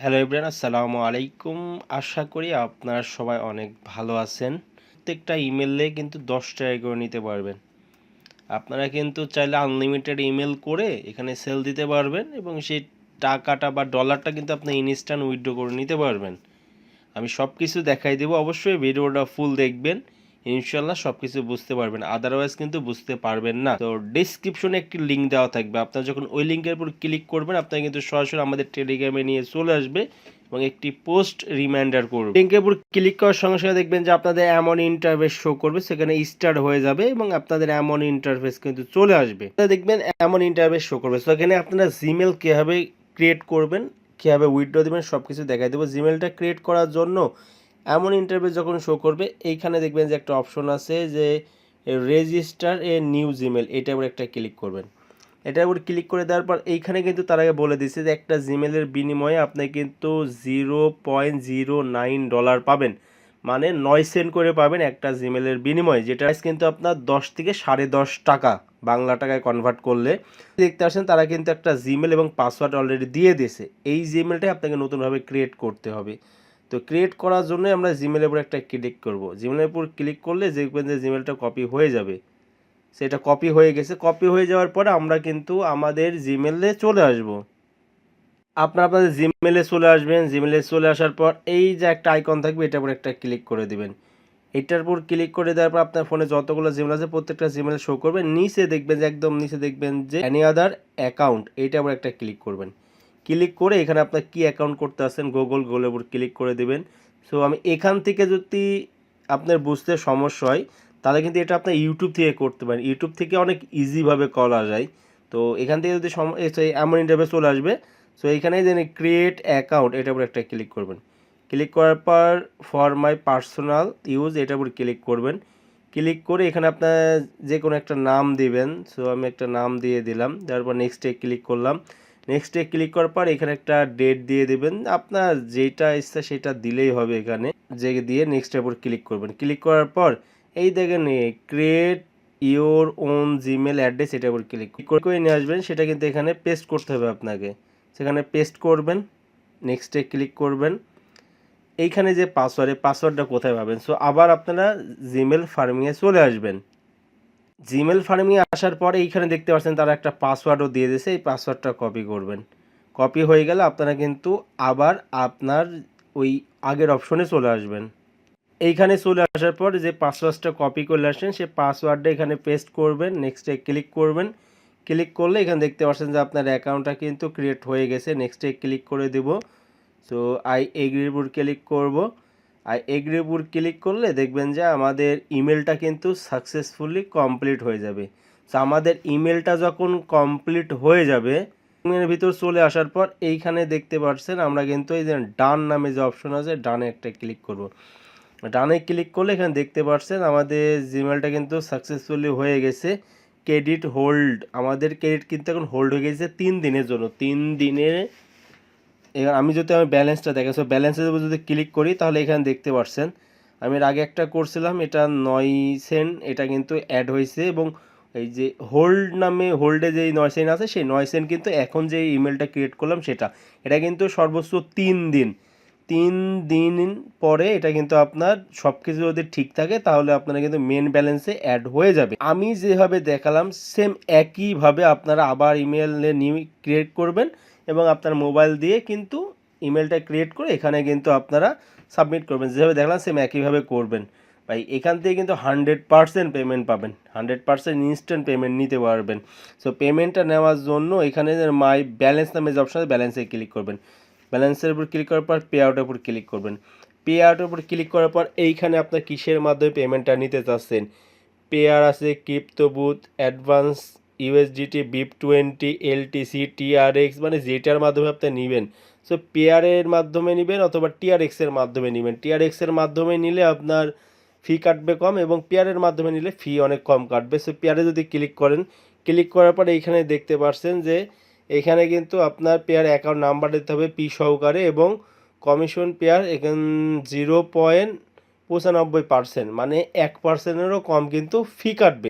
Hello everyone, আসসালামু আলাইকুম। আশা করি আপনারা সবাই অনেক ভালো আছেন। প্রত্যেকটা ইমেলে কিন্তু 10 টাকা করে নিতে পারবেন। আপনারা কিন্তু চাইলে আনলিমিটেড ইমেল করে এখানে সেল দিতে পারবেন এবং সেই টাকাটা বা ডলারটা কিন্তু আপনি ইনস্ট্যান্ট উইথড্র করে নিতে পারবেন। আমি সব কিছু দেখাই দেবো, অবশ্যই ভিডিওটা ফুল দেখবেন, ইনশাল্লাহ সব কিছু বুঝতে পারবেন, আদারওয়াইজ কিন্তু বুঝতে পারবেন না। তো ডিসক্রিপশনে একটি লিঙ্ক দেওয়া থাকবে, আপনারা যখন ওই লিঙ্কের উপর ক্লিক করবেন আপনারা কিন্তু সরাসরি আমাদের টেলিগ্রামে নিয়ে চলে আসবে এবং একটি পোস্ট রিমাইন্ডার করবে। লিঙ্কের উপর ক্লিক করার সঙ্গে সঙ্গে দেখবেন যে আপনাদের এমন ইন্টারফেস শো করবে, সেখানে স্টার্ট হয়ে যাবে এবং আপনাদের এমন ইন্টারফেস কিন্তু চলে আসবে। দেখবেন এমন ইন্টারফেস শো করবে, সেখানে আপনারা জিমেল কীভাবে ক্রিয়েট করবেন, কীভাবে উইথড্র দেবেন সব কিছু দেখাই দেবো। জিমেলটা ক্রিয়েট করার জন্য এমন ইন্টারফেস যখন শো করবে, এইখানে দেখবেন যে একটা অপশন আছে যে রেজিস্টার এ নিউ জিমেল, এটার উপর একটা ক্লিক করবেন। এটার উপর ক্লিক করে দেওয়ার পর এইখানে কিন্তু তার আগে বলে দিচ্ছে যে একটা জিমেলের বিনিময়ে আপনি কিন্তু $0.09 পাবেন, মানে 9 সেন্ট করে পাবেন একটা জিমেলের বিনিময়ে, যেটা কিন্তু আপনার 10 থেকে 10.5 টাকা বাংলা টাকায় কনভার্ট করলে। দেখতে আসেন তারা কিন্তু একটা জিমেল এবং পাসওয়ার্ড অলরেডি দিয়ে দিয়েছে, এই জিমেলটাই আপনাকে নতুনভাবে ক্রিয়েট করতে হবে। তো ক্রিয়েট করার জন্য আমরা জিমেলের উপর একটা ক্লিক করব। জিমেলের উপর ক্লিক করলে দেখবেন যে জিমেলটা কপি হয়ে যাবে। সেটা কপি হয়ে গেছে। কপি হয়ে যাওয়ার পরে আমরা কিন্তু আমাদের জিমেলে চলে আসব। আপনাদের জিমেলে চলে আসবেন। জিমেলে চলে আসার পর এই যে একটা আইকন থাকবে, এটার উপর একটা ক্লিক করে দিবেন। এটার উপর ক্লিক করে দেওয়ার পর আপনার ফোনে যতগুলো জিমেল আছে প্রত্যেকটা জিমেল শো করবে। নিচে দেখবেন যে একদম নিচে দেখবেন যে এনি আদার অ্যাকাউন্ট, এইটার উপর একটা ক্লিক করবেন। ক্লিক করে এখানে আপনার কি অ্যাকাউন্ট করতে আসেন গুগলের উপর ক্লিক করে দেবেন। সো আমি এখান থেকে যদি আপনার বুঝতে সমস্যা হয় তাহলে কিন্তু এটা আপনার ইউটিউব থেকে করতে পারেন। ইউটিউব থেকে অনেক ইজিভাবে করা যায়। তো এখান থেকে যদি এমন ইন্টারফেস চলে আসবে, সো এইখানে যে ক্রিয়েট অ্যাকাউন্ট, এটার উপর একটা ক্লিক করবেন। ক্লিক করার পর ফর মাই পার্সোনাল ইউজ, এটার উপর ক্লিক করবেন। ক্লিক করে এখানে আপনার যে কোনো একটা নাম দিবেন। সো আমি একটা নাম দিয়ে দিলাম, তারপর নেক্সটে ক্লিক করলাম। নেক্সটে ক্লিক করার পর এখানে একটা ডেট দিয়ে দেবেন, আপনার যেটা ইচ্ছা সেটা দিলেই হবে। এখানে যে দিয়ে নেক্সটের উপর ক্লিক করবেন। ক্লিক করার পর এই দেখেন create your own Gmail address, এটার উপর ক্লিক করে নিয়ে আসবেন। সেটা কিন্তু এখানে পেস্ট করতে হবে আপনাকে, সেখানে পেস্ট করবেন। নেক্সটে ক্লিক করবেন। এইখানে যে পাসওয়ার্ডটা কোথায় পাবেন? সো আবার আপনারা জিমেল ফার্মিংয়ে চলে আসবেন। জিমেল ফার্মিংয়ে আসার পরে এইখানে দেখতে পাচ্ছেন তারা একটা পাসওয়ার্ডও দিয়ে দিয়েছে, এই পাসওয়ার্ডটা কপি করবেন। কপি হয়ে গেলে আপনারা কিন্তু আবার আপনার ওই আগের অপশনে চলে আসবেন। এইখানে চলে আসার পর যে পাসওয়ার্ডটা কপি করে আসেন সেই পাসওয়ার্ডটা এখানে পেস্ট করবেন। নেক্সটে ক্লিক করবেন। ক্লিক করলে এখানে দেখতে পাচ্ছেন যে আপনার অ্যাকাউন্টটা কিন্তু ক্রিয়েট হয়ে গেছে। নেক্সটে ক্লিক করে দেব। সো আই এগ্রির উপর ক্লিক করব। আই এগ্রির উপর ক্লিক করলে দেখবেন যে আমাদের ইমেলটা কিন্তু সাকসেসফুলি কমপ্লিট হয়ে যাবে। সো আমাদের ইমেলটা যখন কমপ্লিট হয়ে যাবে, ইমেলের ভিতর চলে আসার পর এইখানে দেখতে পাচ্ছেন আমরা কিন্তু এই যে ডান নামে যে অপশন আছে, ডানে একটা ক্লিক করব। ডানে ক্লিক করলে এখানে দেখতে পাচ্ছেন আমাদের জিমেলটা কিন্তু সাকসেসফুলি হয়ে গেছে। ক্রেডিট হোল্ড, আমাদের ক্রেডিট কিন্তু এখন হোল্ড হয়ে গেছে 3 দিনের জন্য। 3 দিনে আমি ব্যালেন্সটা দেখে, সো ব্যালেন্সের উপর যদি ক্লিক করি তাহলে এখানে দেখতে পাচ্ছেন আমি এর আগে একটা করছিলাম, এটা 9 সেন্ট, এটা কিন্তু অ্যাড হয়েছে। এবং এই যে হোল্ড নামে হোল্ডে যেই 9 সেন্ট আছে সেই 9 সেন্ট কিন্তু এখন যে ইমেলটা ক্রিয়েট করলাম সেটা, এটা কিন্তু সর্বোচ্চ 3 দিন। 3 দিন পরে এটা কিন্তু আপনার সব কিছু যদি ঠিক থাকে তাহলে আপনারা কিন্তু মেন ব্যালেন্সে অ্যাড হয়ে যাবে। আমি যেভাবে দেখালাম সেম একইভাবে আপনারা আবার ইমেলে নিউ ক্রিয়েট করবেন এবং আপনার মোবাইল দিয়ে কিন্তু ইমেলটা ক্রিয়েট করে এখানে কিন্তু আপনারা সাবমিট করবেন। যেভাবে দেখলাম সেম একইভাবে করবেন ভাই। এখান থেকে কিন্তু 100% পেমেন্ট পাবেন, 100% ইনস্ট্যান্ট পেমেন্ট নিতে পারবেন। সো পেমেন্টটা নেওয়ার জন্য এখানে মাই ব্যালেন্স নামে যে অপশন আছে ব্যালেন্সে ক্লিক করবেন। ব্যালেন্সের উপর ক্লিক করার পর পে আউটের উপর ক্লিক করবেন। পে আউটের উপর ক্লিক করার পর এইখানে আপনার কিসের মাধ্যমে পেমেন্টটা নিতে চাচ্ছেন, পেয়ার আছে, ক্রিপ্টোবুট, advance, USDT, BIP20, LTC, TRX, মানে যেটার মাধ্যমে আপনি নেবেন। সো পেয়ারের মাধ্যমে নেবেন অথবা টিআরএক্সের মাধ্যমে নেবেন। টিআরএক্সের মাধ্যমে নিলে আপনার ফি কাটবে কম এবং পেয়ারের মাধ্যমে নিলে ফি অনেক কম কাটবে। সো পেয়ারে যদি ক্লিক করেন, ক্লিক করার পরে এইখানে দেখতে পাচ্ছেন যে এখানে কিন্তু আপনার পেয়ার অ্যাকাউন্ট নাম্বার দিতে হবে পি সহকারে এবং কমিশন পেয়ার এখানে 0.95%, মানে 1%-এরও কম কিন্তু ফি কাটবে।